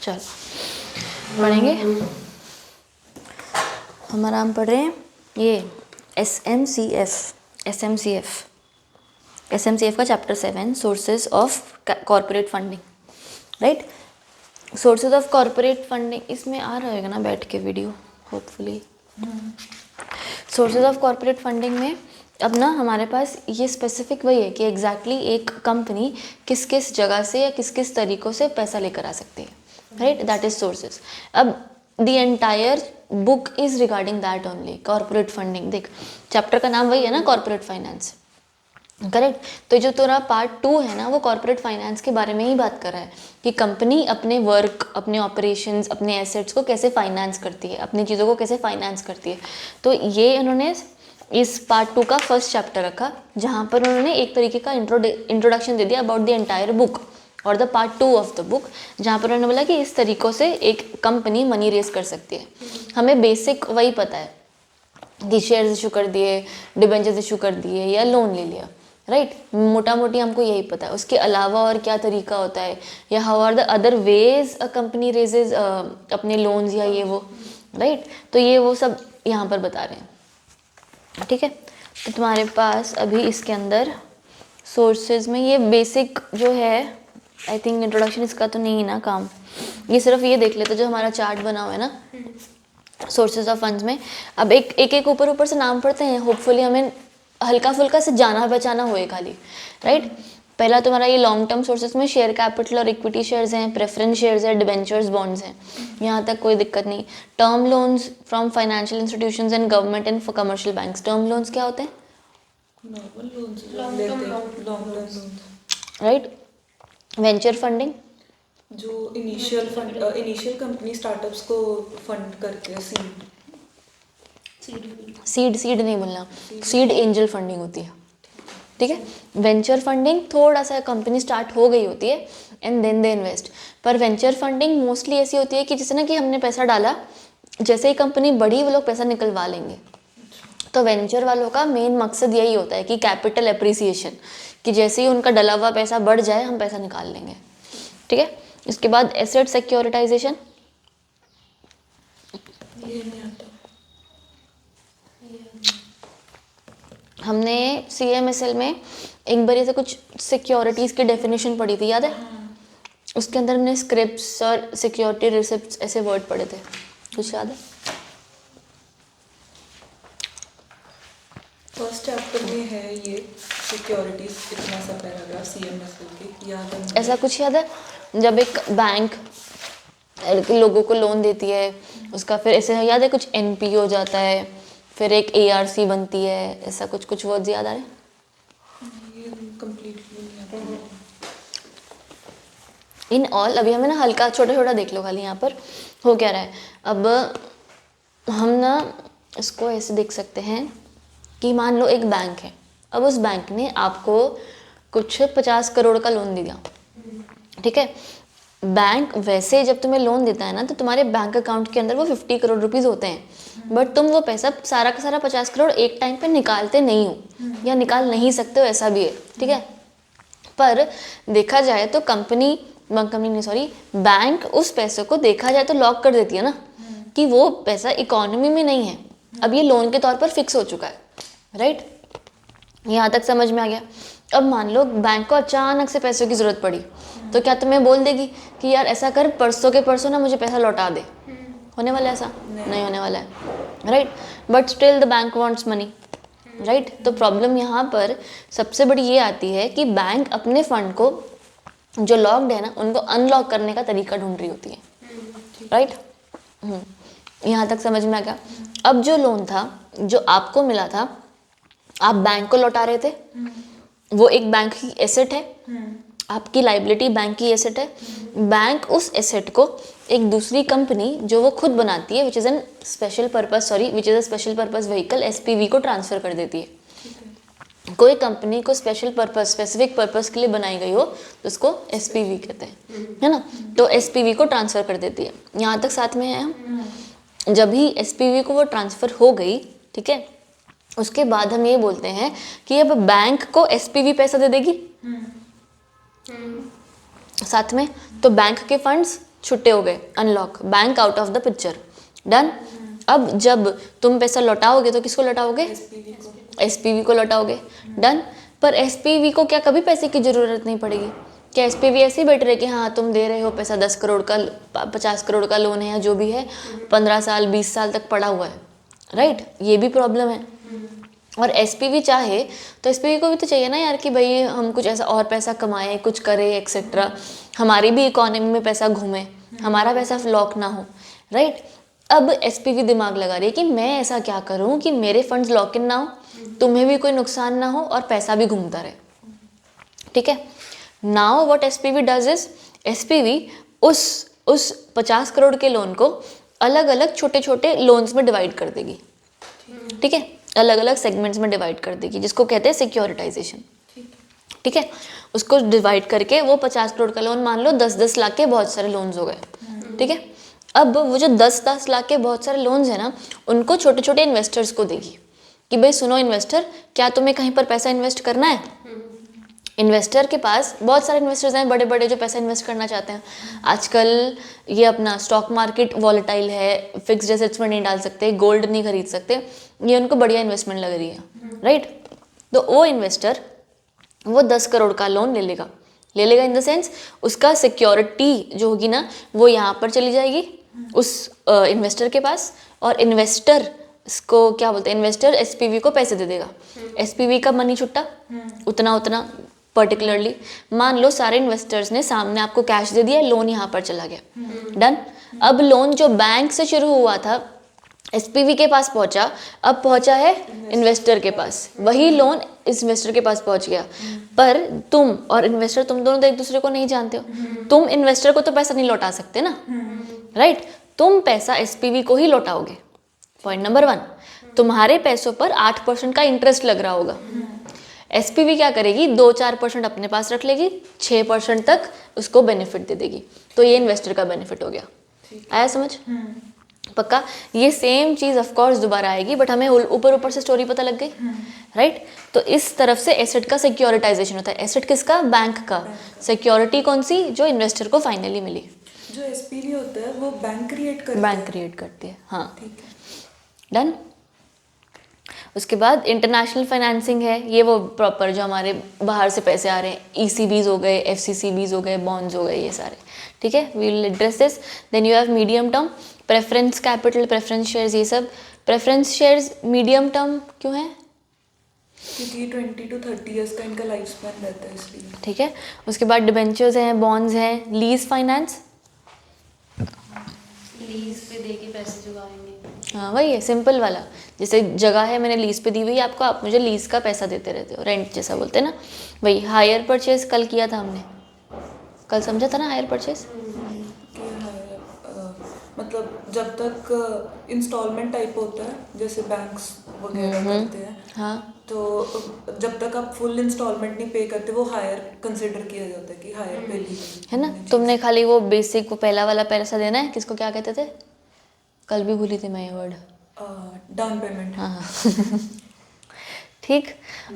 चलो पढ़ेंगे। हमारा हम पढ़ रहे हैं ये SMCF का chapter 7 sources of corporate funding, right. Sources of corporate funding इसमें आ रहेगा ना बैठ के video hopefully. Sources of corporate funding में अब ना हमारे पास ये स्पेसिफिक वही है कि एग्जैक्टली एक कंपनी किस किस जगह से या किस किस तरीक़ों से पैसा लेकर आ सकती है, राइट, दैट इज सोर्सेज। अब the entire book is regarding that only, corporate funding. देख चैप्टर का नाम वही है ना, कॉर्पोरेट फाइनेंस, करेक्ट। तो जो तेरा पार्ट 2 है ना वो कॉर्पोरेट फाइनेंस के बारे में ही बात कर रहा है कि कंपनी अपने वर्क, अपने ऑपरेशंस, अपने एसेट्स को कैसे फाइनेंस करती है, अपनी चीज़ों को कैसे फाइनेंस करती है। तो ये उन्होंने इस पार्ट 2 का फर्स्ट चैप्टर रखा, जहाँ पर उन्होंने एक तरीके का इंट्रोडक्शन दे दिया अबाउट द एंटायर बुक और the part 2 of the book, जहाँ पर उन्होंने बोला कि इस तरीक़ों से एक कंपनी मनी रेज कर सकती है। हमें बेसिक वही पता है कि शेयर्स इशू कर दिए, डिबेंचर्स इशू कर दिए या लोन ले लिया, राइट, मोटा मोटी हमको यही पता है। उसके अलावा और क्या तरीका होता है या how are the other ways a company raises अपने लोन्स या ये वो, राइट। तो ये वो सब यहाँ पर बता रहे हैं, ठीक है। तो तुम्हारे पास अभी इसके अंदर सोर्सेज में ये बेसिक जो है, आई थिंक इंट्रोडक्शन इसका तो नहीं है ना काम, ये सिर्फ ये देख लेते जो हमारा चार्ट बना हुआ है ना सोर्सेज ऑफ फंड्स में। अब एक ऊपर से नाम पढ़ते हैं, होपफुली हमें हल्का फुल्का से जाना बचाना हुए खाली, राइट। पहला तुम्हारा ये लॉन्ग टर्म सोर्सेज में शेयर कैपिटल और इक्विटी शेयर्स हैं, प्रेफरेंस शेयर्स हैं, डिबेंचर्स, बॉन्ड्स हैं, यहाँ तक कोई दिक्कत नहीं। Term loans from financial institutions and government and commercial banks. Term loans क्या होते हैं? राइट। वेंचर फंडिंग जो इनिशियल कंपनी स्टार्टअप्स को फंड करते हैं, सीड नहीं बोलना, सीड एंजल फंडिंग होती है, ठीक है। वेंचर फंडिंग थोड़ा सा कंपनी स्टार्ट हो गई होती है एंड देन दे इन्वेस्ट, पर वेंचर फंडिंग मोस्टली ऐसी होती है कि जैसे ना कि हमने पैसा डाला, जैसे ही कंपनी बढ़ी वो लोग पैसा निकलवा लेंगे। तो वेंचर वालों का मेन मकसद यही होता है कि कैपिटल एप्रिसिएशन, कि जैसे ही उनका डला हुआ पैसा बढ़ जाए हम पैसा निकाल लेंगे, ठीक है। इसके बाद एसेट सिक्योरिटाइजेशन, हमने CMSL में एक बार ऐसे कुछ सिक्योरिटीज़ की डेफिनेशन पढ़ी थी, याद है? उसके अंदर हमने स्क्रिप्ट्स और सिक्योरिटी रिसिप्ट्स ऐसे वर्ड पढ़े थे, कुछ याद है? फर्स्ट चैप्टर में है ये सिक्योरिटीज, इतना सा पैराग्राफ CMSL के, याद है? ऐसा कुछ याद है? जब एक बैंक लोगों को लोन देती है, उसका फिर ऐसे याद है कुछ NP हो जाता है, फिर एक ARC बनती है, ऐसा कुछ वर्ड्स याद आ रहे हैं? ये कंप्लीटली नहीं। इन ऑल अभी हमें ना हल्का छोटा देख लो खाली यहाँ पर हो क्या रहा है। अब हम ना इसको ऐसे देख सकते हैं कि मान लो एक बैंक है, अब उस बैंक ने आपको कुछ 50 करोड़ का लोन दिया, ठीक है। बैंक वैसे जब तुम्हें लोन देता है ना तो तुम्हारे बैंक अकाउंट के अंदर वो 50 करोड़ रुपीज़ होते हैं, बट तुम वो पैसा सारा का सारा 50 करोड़ एक टाइम पे निकालते नहीं हो या निकाल नहीं सकते हो, ऐसा भी है, ठीक है। पर देखा जाए तो बैंक उस पैसे को देखा जाए तो लॉक कर देती है ना, कि वो पैसा इकोनॉमी में नहीं है, अब ये लोन के तौर पर फिक्स हो चुका है, राइट। यहाँ तक समझ में आ गया। अब मान लो बैंक को अचानक से पैसों की ज़रूरत पड़ी, तो क्या तुम्हें बोल देगी कि यार ऐसा कर परसों के परसों ना मुझे पैसा लौटा दे? होने वाला है ऐसा? नहीं होने वाला है, right. But still the bank wants money, right. तो प्रॉब्लम यहाँ पर सबसे बड़ी ये आती है कि बैंक अपने फंड को जो लॉक्ड है ना उनको अनलॉक करने का तरीका ढूंढ रही होती है, राइट। यहाँ तक समझ में आ गया। अब जो लोन था जो आपको मिला था, आप बैंक को लौटा रहे थे, वो एक बैंक की एसेट है, आपकी लाइबिलिटी बैंक की एसेट है। बैंक उस एसेट को एक दूसरी कंपनी जो वो खुद बनाती है, which is a special purpose vehicle SPV को ट्रांसफ़र कर देती है। कोई कंपनी को स्पेसिफिक पर्पस के लिए बनाई गई हो तो उसको SPV कहते हैं, है ना। तो SPV को ट्रांसफ़र कर देती है, यहाँ तक साथ में है हम। जब भी SPV को वो ट्रांसफ़र हो गई, ठीक है, उसके बाद हम ये बोलते हैं कि अब बैंक को SPV पैसा दे देगी साथ में, तो बैंक के फंड्स छुट्टे हो गए, unlock, bank out of the picture, done. अब जब तुम पैसा लौटाओगे तो किसको लौटाओगे? SPV को। एसपीवी को लौटाओगे, डन। पर एसपीवी को क्या कभी पैसे की ज़रूरत नहीं पड़ेगी? क्या एसपीवी ऐसे ही बैठ रहे कि हाँ तुम दे रहे हो पैसा, 10 करोड़ का 50 करोड़ का लोन है या जो भी है, 15 साल 20 साल तक पड़ा हुआ है, राइट? ये भी प्रॉब्लम है। और एसपीवी चाहे तो एसपीवी को भी तो चाहिए ना यार कि भाई हम कुछ ऐसा और पैसा कमाएं, कुछ करें एक्सेट्रा, हमारी भी इकोनॉमी में पैसा घूमे, हमारा पैसा लॉक ना हो, राइट? अब एसपीवी दिमाग लगा रही है कि मैं ऐसा क्या करूं कि मेरे फंड्स लॉक इन ना हो, तुम्हें भी कोई नुकसान ना हो और पैसा भी घूमता रहे, ठीक है? Now what SPV does is, SPV उस 50 करोड़ के लोन को अलग अलग छोटे छोटे लोन्स में डिवाइड कर देगी, ठीक है? अलग अलग सेगमेंट्स में डिवाइड कर देगी, जिसको कहते हैं सिक्योरिटाइजेशन, ठीक है? उसको डिवाइड करके वो 50 करोड़ का लोन मान लो 10-10 लाख के बहुत सारे लोन्स हो गए, ठीक है? अब वो जो 10-10 लाख के बहुत सारे लोन्स हैं ना, उनको छोटे छोटे इन्वेस्टर्स को देगी कि भाई सुनो इन्वेस्टर, क्या तुम्हें कहीं पर पैसा इन्वेस्ट करना है? इन्वेस्टर के पास बहुत सारे इन्वेस्टर्स हैं बड़े बड़े जो पैसा इन्वेस्ट करना चाहते हैं। आजकल ये अपना स्टॉक मार्केट वॉलेटाइल है, फिक्स्ड एसेट्स में नहीं डाल सकते, गोल्ड नहीं खरीद सकते, ये उनको बढ़िया इन्वेस्टमेंट लग रही है, राइट? तो वो इन्वेस्टर वो 10 करोड़ का लोन ले लेगा इन द सेंस उसका सिक्योरिटी जो होगी ना वो यहाँ पर चली जाएगी उस इन्वेस्टर के पास, और इन्वेस्टर इसको क्या बोलते हैं, इन्वेस्टर एसपीवी को पैसे दे देगा। एसपीवी का मनी छुट्टा उतना उतना पर्टिकुलरली, मान लो सारे इन्वेस्टर्स ने सामने आपको कैश दे दिया, लोन यहाँ पर चला गया, डन। अब लोन जो बैंक से शुरू हुआ था एसपीवी के पास पहुंचा, अब पहुंचा है इन्वेस्टर के पास, वही लोन इस इन्वेस्टर के पास पहुंच गया। पर तुम और इन्वेस्टर, तुम दोनों तो एक दूसरे को नहीं जानते हो, तुम इन्वेस्टर को तो पैसा नहीं लौटा सकते ना, राइट? तुम पैसा एसपीवी को ही लौटाओगे, पॉइंट नंबर 1। तुम्हारे पैसों पर 8% का इंटरेस्ट लग रहा होगा, एसपीवी क्या करेगी 2-4% अपने पास रख लेगी, 6% तक उसको बेनिफिट दे देगी। तो ये इन्वेस्टर का बेनिफिट हो गया, आया समझ? पक्का? ये सेम चीज़ ऑफ कोर्स दोबारा आएगी, बट हमें ऊपर ऊपर से स्टोरी पता लग गई, राइट? तो इस तरफ से एसेट का सिक्योरिटाइजेशन होता है। एसेट किसका? बैंक का। सिक्योरिटी कौन सी? जो इन्वेस्टर को फाइनली मिली। जो एसपीवी होता है वो बैंक क्रिएट करता है। बैंक क्रिएट करती है, हाँ, ठीक है, डन। उसके बाद इंटरनेशनल फाइनेंसिंग है, ये वो प्रॉपर जो हमारे बाहर से पैसे आ रहे हैं, ईसीबीज हो गए, एफसीसीबीज हो गए, बॉन्ड्स हो गए, ये सारे, ठीक है? We will address this. Then you have medium term, preference capital, preference shares, ये सब। प्रेफरेंस शेयर्स मीडियम टर्म क्यों है? क्योंकि 20 to 30 ईयर्स का इनका लाइफ स्पैन रहता है इसलिए, ठीक है? उसके बाद डिबेंचर्स हैं, बॉन्ड्स हैं, लीज फाइनेंस, लीज पे दे के पैसे जुगाएंगे। हाँ वही है सिंपल वाला, जैसे जगह है मैंने लीज पे दी हुई है आपको, आप मुझे लीज का पैसा देते रहते हो, रेंट जैसा बोलते हैं ना, वही। हायर परचेज कल किया था हमने, कल समझा था ना हायर परचेज? कि मतलब जब तक इंस्टॉलमेंट टाइप होता है जैसे बैंक्स वगैरह करते हैं, हाँ, तो जब तक आप फुल इंस्टॉलमेंट नहीं पे करते वो हायर कंसिडर किया जाता है कि हायर पे ली है ना? तुमने खाली वो बेसिक वो पहला वाला पैसा देना है, किसको क्या कहते थे? कल भी भूली थी मैं ये वर्ड, डाउन पेमेंट। हाँ ठीक।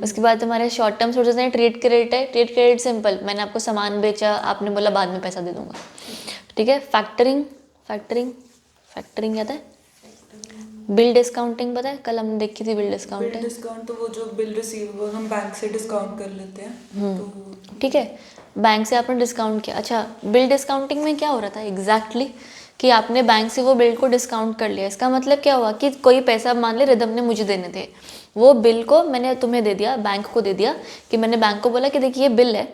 उसके बाद तुम्हारे शॉर्ट टर्म सोर्सेज हैं, ट्रेड क्रेडिट है। ट्रेड क्रेडिट सिंपल, मैंने आपको सामान बेचा, आपने बोला बाद में पैसा दे दूंगा, ठीक है? फैक्टरिंग, फैक्टरिंग क्या था? बिल डिस्काउंटिंग, पता है कल हमने देखी थी बिल बिल डिस्काउंटिंग, डिस्काउंट तो वो जो बिल रिसीवेबल हम बैंक से डिस्काउंट कर लेते हैं, तो ठीक है? बैंक से आपने डिस्काउंट किया। अच्छा, बिल डिस्काउंटिंग में क्या हो रहा था एग्जैक्टली कि आपने बैंक से वो बिल को डिस्काउंट कर लिया। इसका मतलब क्या हुआ कि कोई पैसा मान ले रिदम ने मुझे देने थे, वो बिल को मैंने तुम्हें दे दिया, बैंक को दे दिया, कि मैंने बैंक को बोला कि देखिए ये बिल है,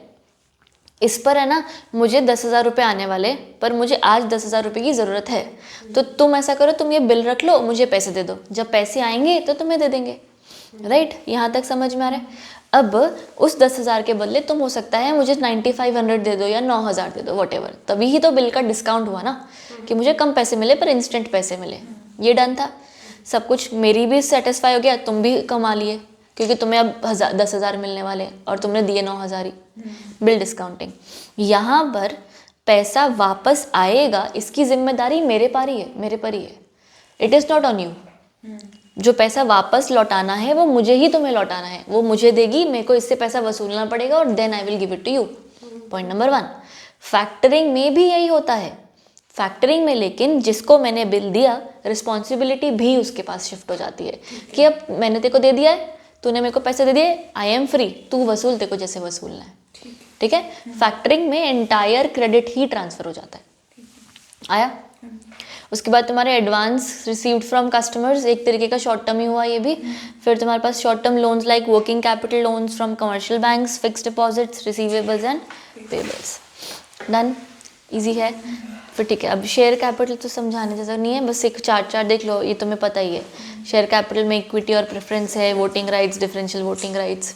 इस पर है ना मुझे 10,000 रुपये आने वाले, पर मुझे आज 10,000 रुपये की ज़रूरत है, तो तुम ऐसा करो, तुम ये बिल रख लो, मुझे पैसे दे दो, जब पैसे आएंगे तो तुम्हें दे देंगे, राइट? यहाँ तक समझ में आ रहा है? अब उस 10,000 के बदले तुम हो सकता है मुझे 9,500 दे दो या 9,000 दे दो, वॉटेवर, तभी ही तो बिल का डिस्काउंट हुआ ना, कि मुझे कम पैसे मिले पर इंस्टेंट पैसे मिले। ये डन था, सब कुछ मेरी भी सेटिस्फाई हो गया, तुम भी कमा लिए, क्योंकि तुम्हें अब 10,000 मिलने वाले और तुमने दिए 9,000 ही। बिल डिस्काउंटिंग, यहाँ पर पैसा वापस आएगा इसकी जिम्मेदारी मेरे पर ही है, it is not on you. जो पैसा वापस लौटाना है वो मुझे ही तुम्हें लौटाना है, वो मुझे देगी, मेरे को इससे पैसा वसूलना पड़ेगा और then I will give it to you. Point number 1। Factoring में भी यही होता है, फैक्टरिंग में लेकिन जिसको मैंने बिल दिया रिस्पॉन्सिबिलिटी भी उसके पास शिफ्ट हो जाती है कि अब मैंने तेरे को दे दिया है, तूने मेरे को पैसे दे दिए, आई एम फ्री, तू वसूल, तेरे को जैसे वसूलना है। ठीक है, फैक्टरिंग में एंटायर क्रेडिट ही ट्रांसफर हो जाता है। आया? उसके बाद तुम्हारे एडवांस रिसीव्ड फ्रॉम कस्टमर्स, एक तरीके का शॉर्ट टर्म ही हुआ ये भी। फिर तुम्हारे पास short term loans like working capital loans from commercial banks, fixed deposits, receivables and payables. Done, easy है। फिर ठीक है, अब शेयर कैपिटल तो समझाने जैसा नहीं है, बस एक चार्ट देख लो, ये तुम्हें पता ही है। शेयर कैपिटल में इक्विटी और प्रेफरेंस है, voting rights, differential voting rights,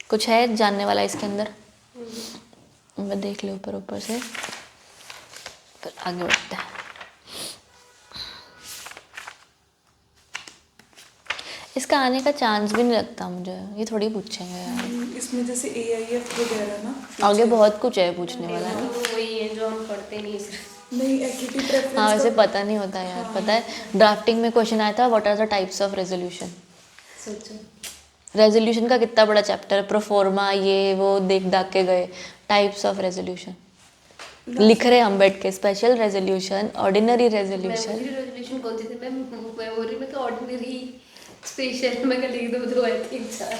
कुछ है जानने वाला इसके अंदर? मैं देख लो ऊपर ऊपर से, फिर आगे बढ़ते हैं। इसका आने का चांस भी नहीं लगता मुझे, ये थोड़ी पूछेंगे यार। इसमें जैसे AIF वगैरह ना, आगे बहुत कुछ है पूछने वाला। तो वही है जो हम पढ़ते नहीं सिर्फ। नहीं एक्विटी प्रेफरेंस हाँ, वैसे पता नहीं होता यार। पता है ड्राफ्टिंग में क्वेश्चन आया था, what are the types of resolution. सोचो रेजोल्यूशन का कितना बड़ा चैप्टर, प्रोफोर्मा, ये वो देख दाख के गए। टाइप्स ऑफ रेजोल्यूशन लिख रहे हम बैठ के, special resolution, ordinary resolution. Memory resolution कौन सी थी? मैं मेमोरी में तो ऑर्डिनरी, स्पेशल में लिख दो आई थिंक 4।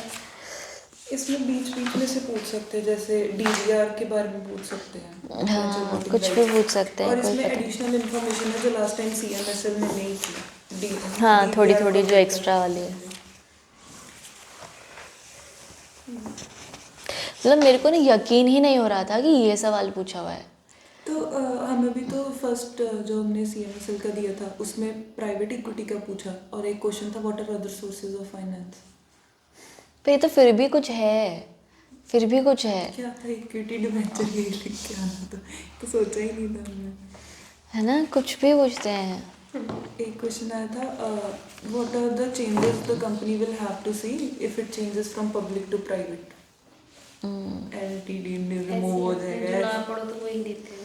इसमें बीच बीच में से पूछ सकते हैं, जैसे DDR के बारे में पूछ सकते हैं। हाँ, कुछ भी पूछ सकते हैं, और कोई इसमें पता नहीं। एडिशनल इन्फॉर्मेशन है जो लास्ट टाइम CMSL ने नहीं की। हाँ, थोड़ी DDR थोड़ी जो एक्स्ट्रा वाली है। मतलब मेरे को ना यकीन ही नहीं हो रहा था कि ये सवाल पूछा हुआ है। तो हमें भी तो फर्स्ट जो हमने CMSL का दिया था उसमें प्राइवेट इक्विटी का पूछा, और एक क्वेश्चन था what are other sources of finance. पे तो फिर भी कुछ है, फिर भी कुछ है, क्या था? इक्विटी डिबेंचर यही लिख के आना था, तो सोचा ही नहीं था हमने। है ना, कुछ भी पूछते हैं। एक क्वेश्चन आया था what are the changes the company will have to see if it changes from public to private. LTD remove हो जो जाएगा। ना पढ़ो तो वही देते हैं।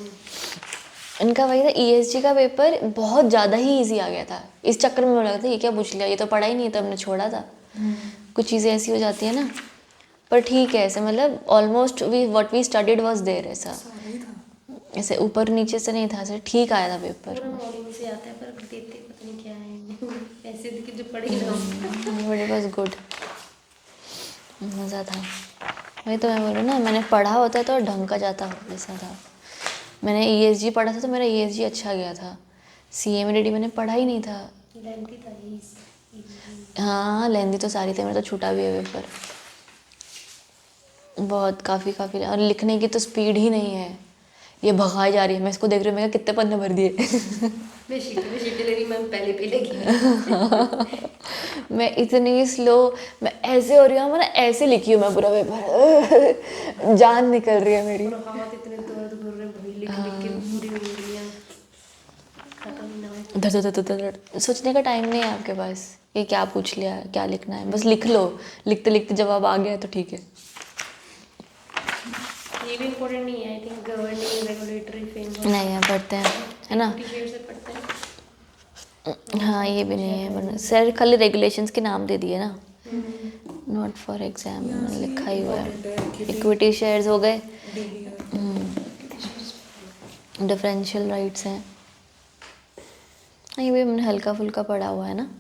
इनका वही था, ESG का पेपर बहुत ज़्यादा ही इजी आ गया था। इस चक्कर में मुझे लगा था ये क्या पूछ लिया, ये तो पढ़ा ही नहीं था, हमने छोड़ा था। कुछ चीज़ें ऐसी हो जाती है ना, पर ठीक है, ऐसे मतलब almost what we studied was there, ऐसा सारा ही था। ऐसे ऊपर नीचे से नहीं था, ऐसे ठीक आया था पेपर। पूरा मॉर्निंग से आता है पर देते पता नहीं क्या है। ऐसे कि जो पढ़े ही ना हो। बट इट वाज गुड, मज़ा था। वही तो मैं बोल रही हूँ ना, मैंने पढ़ा होता तो ढंग का जाता ऐसा था। मैंने ESG पढ़ा था तो मेरा ESG अच्छा गया था। CMDD मैंने पढ़ा ही नहीं था। लेंथी था ये। हाँ, लेंदी तो सारी थे, मेरा तो छूटा भी है पेपर बहुत, काफ़ी और लिखने की तो स्पीड ही नहीं है, ये भगाई जा रही है। मैं इसको देख रही हूँ, मैं कितने पन्ने भर दिए। मैं शीटे ले रही, मैं पहले लगी। मैं इतनी स्लो, मैं ऐसे हो रही हूँ, मैंने ऐसे लिखी हूँ मैं पूरा पेपर। जान निकल रही है मेरी। और हाथ इतने दर्द कर रहे हैं, लिख लिख के पूरी उंगलियां खत्म ना हो। धर धर धर धर, सोचने का टाइम नहीं है आपके पास कि क्या पूछ लिया, क्या लिखना है, बस लिख लो। लिखते लिखते जवाब आ गया तो ठीक है। ये भी इम्पोर्टेंट नहीं है I think, governing regulatory framework. नहीं है, पढ़ते हैं, है ना। शेयर से पढ़ते हैं। हाँ, ये भी नहीं है, वरना सर खाली रेगुलेशंस के नाम दे दिए ना, नॉट फॉर एग्जाम लिखा ही हुआ है। इक्विटी शेयर्स हो गए, डिफरेंशियल राइट्स हैं, ये भी हमने हल्का फुल्का पढ़ा हुआ है ना।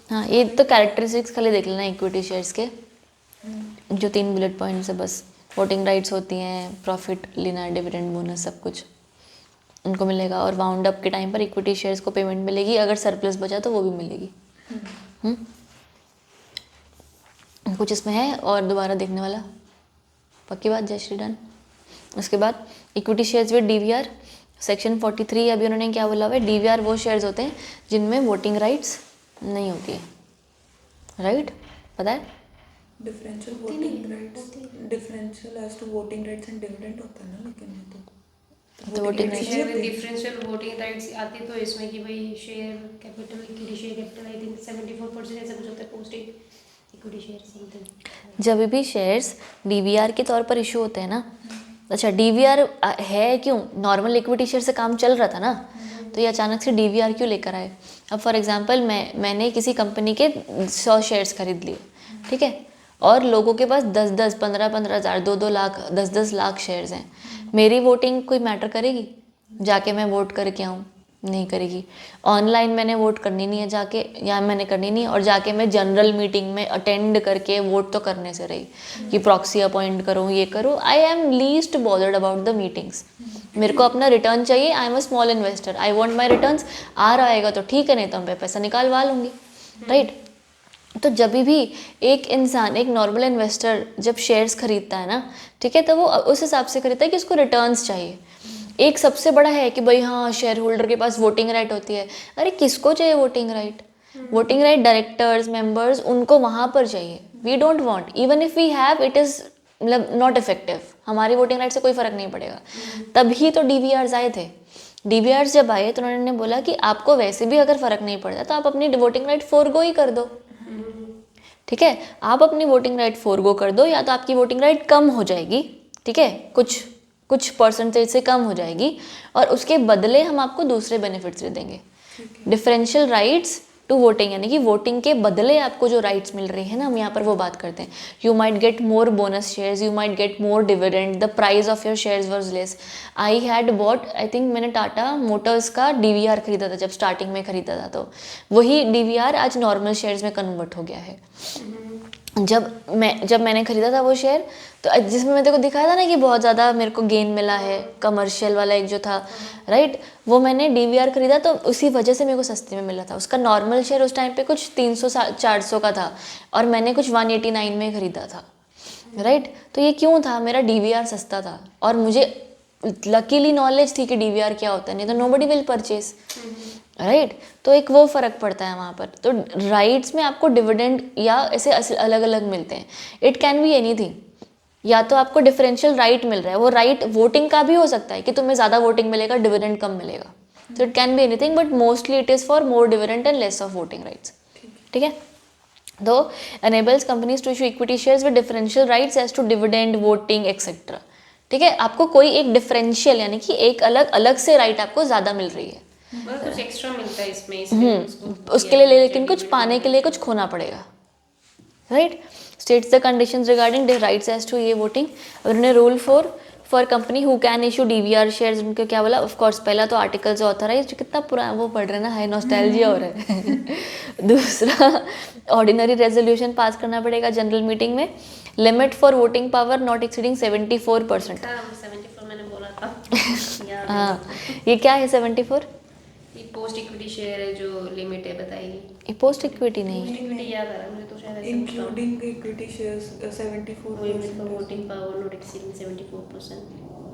हाँ, ये तो कैरेक्टरिस्टिक्स खाली देख लेना इक्विटी शेयर्स के, जो 3 बुलेट पॉइंट्स है बस। वोटिंग राइट्स होती हैं, प्रॉफिट लेना, डिविडेंड, बोनस, सब कुछ उनको मिलेगा। और वाउंड अप के टाइम पर इक्विटी शेयर्स को पेमेंट मिलेगी, अगर सरप्लस बचा तो वो भी मिलेगी। कुछ इसमें है और दोबारा देखने वाला? पक्की बात, जय श्री डन। उसके बाद equity shares with DVR, section 43 अभी उन्होंने क्या बोला हुआ है, DVR वो शेयर्स होते हैं जिनमें वोटिंग राइट्स नहीं होती है, राइट? पता है? Differential voting rights, differential as to voting rights and dividend होता है ना, लेकिन ये तो voting rights share with differential voting rights आती तो इसमें कि भाई share capital, equity share capital I think 74% ऐसा कुछ होता है, पोस्ट इक्विटी शेयर समथिंग। जब भी शेयर्स DVR के तौर पर इशू होते हैं ना, अच्छा DVR है क्यों, नॉर्मल इक्विटी शेयर से काम चल रहा था ना, तो ये अचानक से DVR क्यों लेकर आए? अब फॉर एग्जांपल मैंने किसी कंपनी के 100 शेयर्स खरीद लिए, ठीक है, और लोगों के पास 10-10, 15-15 हज़ार, 2-2 लाख, 10-10 लाख शेयर्स हैं, मेरी वोटिंग कोई मैटर करेगी? जाके मैं वोट करके आऊँ, नहीं करेगी। ऑनलाइन मैंने वोट करनी नहीं है जाके, या मैंने करनी नहीं है, और जाके मैं जनरल मीटिंग में अटेंड करके वोट तो करने से रही कि प्रॉक्सी अपॉइंट करूँ, ये करूँ। I am least bothered about the meetings. मेरे को अपना रिटर्न चाहिए। I am a small investor, I want my returns. आ रहा आएगा तो ठीक है, नहीं तो मैं पैसा निकालवा लूँगी, राइट। तो जब भी एक इंसान, एक नॉर्मल इन्वेस्टर जब शेयर्स खरीदता है ना, ठीक है, तो वो उस हिसाब से खरीदता है कि उसको रिटर्न्स चाहिए। एक सबसे बड़ा है कि भाई हाँ, शेयर होल्डर के पास वोटिंग राइट होती है। अरे किसको चाहिए voting right? Voting right directors, members, उनको वहाँ पर चाहिए। We don't want, even if we have, it is मतलब नॉट इफेक्टिव। हमारी वोटिंग राइट से कोई फ़र्क नहीं पड़ेगा। तभी तो डीवीआर्स आए थे। डीवीआर्स जब आए तो उन्होंने बोला कि आपको वैसे भी अगर फ़र्क नहीं पड़ता तो आप अपनी वोटिंग राइट फोरगो ही कर दो, ठीक है। आप अपनी वोटिंग राइट फोरगो कर दो, या तो आपकी वोटिंग राइट कम हो जाएगी, ठीक है, कुछ परसेंटेज से कम हो जाएगी, और उसके बदले हम आपको दूसरे बेनिफिट्स दे देंगे। डिफरेंशियल राइट्स टू वोटिंग, यानी कि वोटिंग के बदले आपको जो राइट्स मिल रही है ना, हम यहाँ पर वो बात करते हैं। You might get more bonus shares, you might get more dividend, the price of your shares was less. I had bought, I think मैंने टाटा मोटर्स का डीवीआर खरीदा था जब स्टार्टिंग में खरीदा था, तो वही डीवीआर आज नॉर्मल शेयर्स में कन्वर्ट हो गया है। जब मैंने खरीदा था वो शेयर, तो जिसमें मैं तेरे को दिखाया था ना कि बहुत ज़्यादा मेरे को गेन मिला है, कमर्शियल वाला एक जो था, राइट, वो मैंने डीवीआर खरीदा तो उसी वजह से मेरे को सस्ते में मिला था। उसका नॉर्मल शेयर उस टाइम पे कुछ 300-400 का था, और मैंने कुछ 189 में खरीदा था, राइट। तो ये क्यों था? मेरा डीवीआर सस्ता था, और मुझे लकीली नॉलेज थी कि डीवीआर क्या होता है, नहीं तो नोबडी विल परचेज, राइट। तो एक वो फ़र्क पड़ता है वहाँ पर। तो राइट्स में आपको डिविडेंड या ऐसे अलग अलग मिलते हैं। इट कैन बी एनीथिंग, या तो आपको डिफरेंशियल राइट मिल रहा है, वो राइट वोटिंग का भी हो सकता है कि तुम्हें ज़्यादा वोटिंग मिलेगा, डिविडेंड कम मिलेगा। तो it can be anything, but mostly it is for more dividend and less of voting rights, ठीक है। तो enables companies to issue equity shares with differential rights as to dividend, voting, etc. ठीक है, आपको कोई एक डिफरेंशियल, यानी कि एक अलग अलग से राइट आपको ज़्यादा मिल रही है। मतलब कुछ एक्स्ट्रा मिलता है इसमें, इसलिए उसके लिए लेकिन कुछ पाने के लिए कुछ खोना पड़ेगा, right. States the conditions regarding the rights as to ये वोटिंग। उन्होंने rule for company who can issue DVR shares, उनको क्या बोला? ऑफ कोर्स पहला तो आर्टिकल्स ऑथराइज, कितना पुराना वो पढ़ रहे हैं ना, हाई नॉस्टैल्जिया हो रहा है। दूसरा, ऑर्डिनरी रेजोल्यूशन पास करना पड़ेगा जनरल मीटिंग में। Limit for voting power not exceeding 74%। 74 मैंने बोला था। हाँ, ये क्या है 74? ये पोस्ट इक्विटी शेयर है जो लिमिट है, बताइए। ये पोस्ट इक्विटी नहीं, इक्विटी याद आ रहा है मुझे, तो शायद ऐसा कुछ था। इंक्लूडिंग इक्विटी शेयर्स वही 74%। Voting power not exceeding 74%।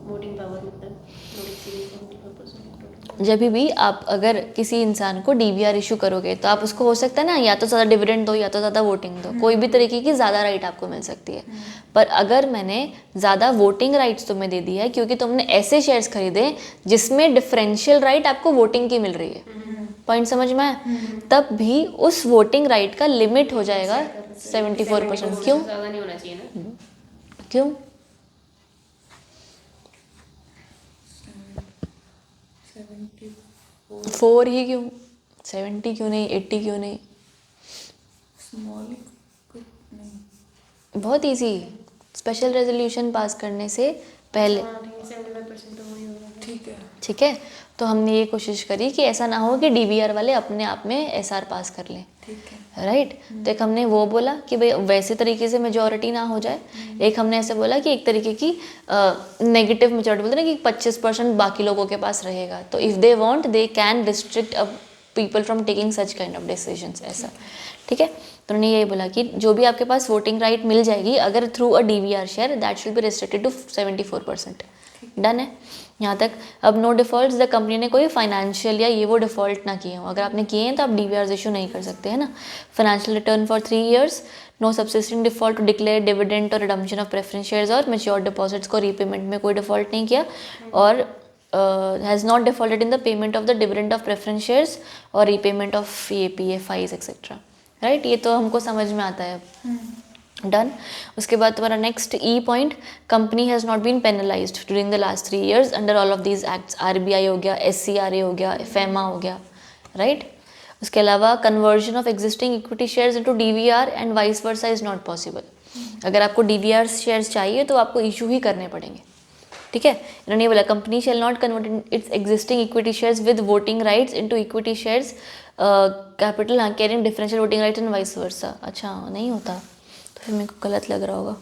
Voting power मतलब नॉट एक्सीडिंग 74%। जब भी आप अगर किसी इंसान को डीवीआर इशू करोगे तो आप उसको, हो सकता है ना, या तो ज़्यादा डिविडेंड दो या तो ज़्यादा वोटिंग दो, कोई भी तरीके की ज़्यादा राइट आपको मिल सकती है। पर अगर मैंने ज़्यादा वोटिंग राइट्स तुम्हें दे दी है क्योंकि तुमने ऐसे शेयर्स खरीदे जिसमें डिफरेंशियल राइट आपको वोटिंग की मिल रही है, पॉइंट समझ में आया, तब भी उस वोटिंग राइट का लिमिट हो जाएगा 74%। क्यों? ज़्यादा नहीं होना चाहिए ना। क्यों? 4 ही क्यों? 70 क्यों नहीं? 80 क्यों नहीं? स्मॉल नहीं, बहुत इजी। स्पेशल रेजोल्यूशन पास करने से पहले, 75% तो वही होगा। ठीक है। ठीक है। तो हमने ये कोशिश करी कि ऐसा ना हो कि डीवीआर वाले अपने आप में एसआर पास कर लें, ठीक है। राइट। तो एक हमने वो बोला कि भाई वैसे तरीके से मेजॉरिटी ना हो जाए। एक हमने ऐसे बोला कि एक तरीके की नेगेटिव मेजॉरिटी बोलते हैं ना, कि 25% बाकी लोगों के पास रहेगा, तो if they want they can restrict people from taking such kind of decisions, ऐसा, ठीक है। तो उन्होंने यही बोला कि जो भी आपके पास वोटिंग राइट मिल जाएगी अगर through a DVR share, that should be restricted to 74%। Done है यहाँ तक। अब नो डिफॉल्ट्स, द कंपनी ने कोई फाइनेंशियल या ये वो डिफॉल्ट ना किए हो। अगर आपने किए हैं तो आप डीवीआर इशू नहीं कर सकते, है ना। Financial return for 3 years, no subsisting default to declare dividend और रिडम्पशन ऑफ प्रेफरेंस शेयर्स, और मेच्योर डिपॉजिट्स को रीपेमेंट में कोई डिफॉल्ट नहीं किया, और has not defaulted in the payment of the dividend of preference shares और रीपेमेंट ऑफ ये PFIs एक्सेट्रा, राइट। ये तो हमको समझ में आता है। डन। उसके बाद तुम्हारा next E point, company has not been penalised during the last 3 years under all of these acts. RBI हो गया, SCRA हो गया, FEMA हो गया, राइट। उसके अलावा conversion of existing equity shares into DVR and vice versa is not possible. अगर आपको DVR शेयर्स चाहिए तो आपको इशू ही करने पड़ेंगे, ठीक है, इन्होंने ये बोला company shall not convert it's existing equity shares with voting rights into equity shares capital carrying differential voting rights and vice versa. अच्छा नहीं होता तो फिर मेरे को गलत लग रहा होगा।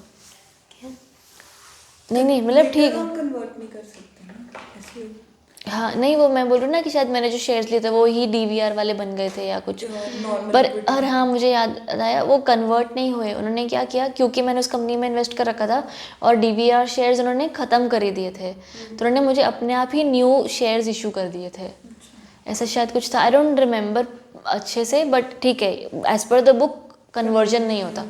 नहीं मतलब ठीक है, हम कन्वर्ट नहीं कर सकते ना ऐसे। हाँ नहीं वो मैं बोल रही हूँ ना कि शायद मैंने जो शेयर्स लिए थे वो ही डीवीआर वाले बन गए थे या कुछ, पर और हाँ मुझे याद आया वो कन्वर्ट नहीं हुए। उन्होंने क्या किया, क्योंकि मैंने उस कंपनी में इन्वेस्ट कर रखा था और डीवीआर शेयर्स उन्होंने ख़त्म कर ही दिए थे, तो उन्होंने मुझे अपने आप ही न्यू शेयर्स इशू कर दिए थे। ऐसा शायद कुछ था, आई डोंट रिमेंबर अच्छे से, बट ठीक है as per the book conversion नहीं होता।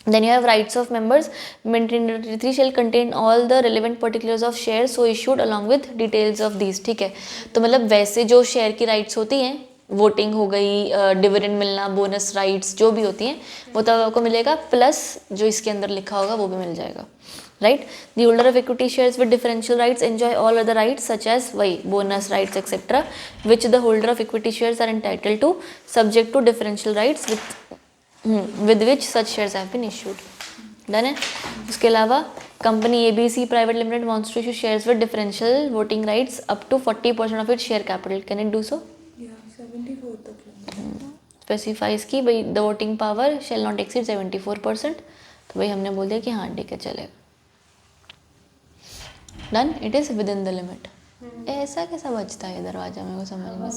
Then you have rights of members. Maintained 33 shall contain all the relevant particulars of shares so issued along with details of these। ठीक है, तो मतलब वैसे जो शेयर की राइट्स होती हैं, वोटिंग हो गई, डिविडेंड मिलना, बोनस राइट्स जो भी होती हैं वो तब आपको मिलेगा, प्लस जो इसके अंदर लिखा होगा वो भी मिल जाएगा। Right, the holder of equity shares with differential rights enjoy all other rights such as वही bonus rights etcetera which the holder of equity shares are entitled to subject to differential rights with which such shares have been issued। Done है। उसके अलावा company ABC private limited wants to issue shares with differential voting rights up to 40% of its share capital। Can it do so? Yeah, 74 तक Specifies कि भाई the voting power shall not exceed 74%। तो भाई हमने बोल दिया कि हाँ ठीक है चलेगा। Done, it is with in the limit. ऐसा कैसा बचता है दरवाजा, मेरे को समझ में,